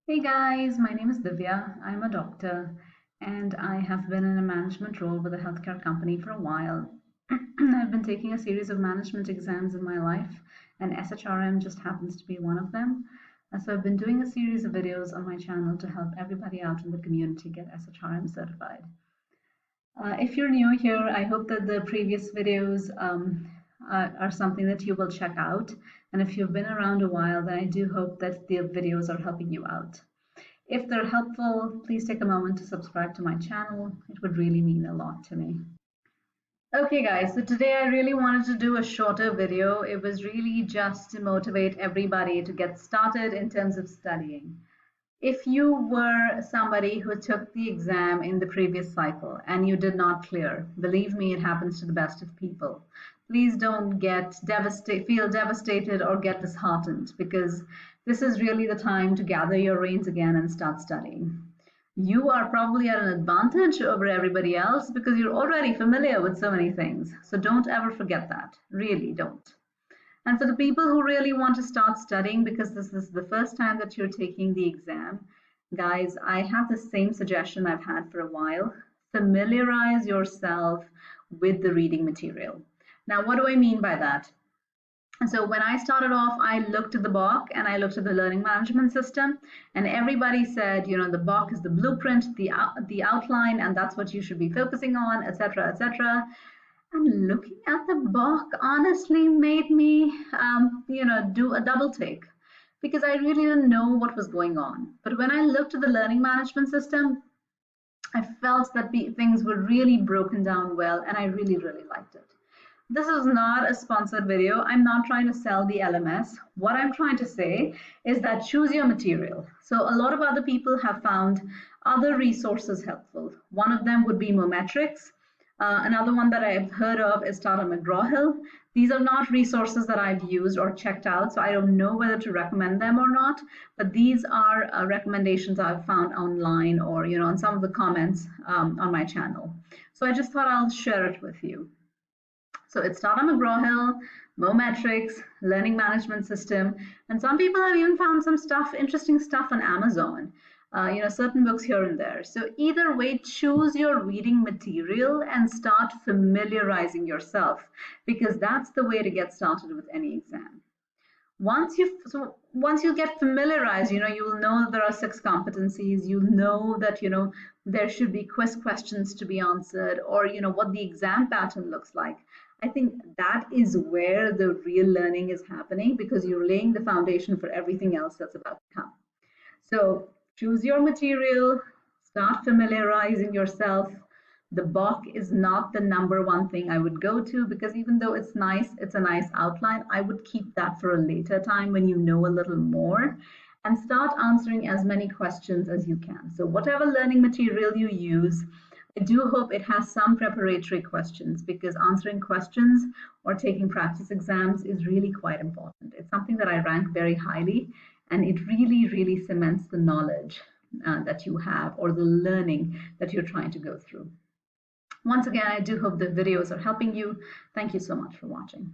Hey guys, my name is Divya. I'm a doctor and I have been in a management role with a healthcare company for a while. I've been taking a series of management exams in my life, and SHRM just happens to be one of them. So I've been doing a series of videos on my channel to help everybody out in the community get SHRM certified. If you're new here, I hope that the previous videos are something that you will check out. And if you've been around a while, then I do hope that the videos are helping you out. If they're helpful, please take a moment to subscribe to my channel. It would really mean a lot to me. Okay guys, so today I really wanted to do a shorter video. It was really just to motivate everybody to get started in terms of studying. If you were somebody who took the exam in the previous cycle and you did not clear, believe me, it happens to the best of people. Please don't feel devastated or get disheartened, because this is really the time to gather your reins again and start studying. You are probably at an advantage over everybody else because you're already familiar with so many things. So don't ever forget that. Really don't. And for the people who really want to start studying because this is the first time that you're taking the exam, guys, I have the same suggestion I've had for a while. Familiarize yourself with the reading material. Now, what do I mean by that? So when I started off, I looked at the BOK and I looked at the learning management system, and everybody said, you know, the BOK is the blueprint, the outline, and that's what you should be focusing on, etc., etc. And looking at the BOK honestly made me, do a double take, because I really didn't know what was going on. But when I looked at the learning management system, I felt that things were really broken down well, and I really, really liked it. This is not a sponsored video. I'm not trying to sell the LMS. What I'm trying to say is that choose your material. So a lot of other people have found other resources helpful. One of them would be Mometrics. Another one that I've heard of is Tata McGraw-Hill. These are not resources that I've used or checked out, so I don't know whether to recommend them or not, but these are recommendations I've found online or in some of the comments on my channel. So I just thought I'll share it with you. So it's Tata McGraw-Hill, Mometrics, Learning Management System, and some people have even found some interesting stuff on Amazon. Certain books here and there. So either way, choose your reading material and start familiarizing yourself, because that's the way to get started with any exam. Once you get familiarized, you'll know that there are 6 competencies. You'll know that there should be quiz questions to be answered, or what the exam pattern looks like. I think that is where the real learning is happening, because you're laying the foundation for everything else that's about to come. So choose your material, start familiarizing yourself. The BOK is not the #1 thing I would go to, because even though it's nice, it's a nice outline, I would keep that for a later time when you know a little more, and start answering as many questions as you can. So whatever learning material you use, I do hope it has some preparatory questions, because answering questions or taking practice exams is really quite important. It's something that I rank very highly, and it really, really cements the knowledge that you have, or the learning that you're trying to go through. Once again, I do hope the videos are helping you. Thank you so much for watching.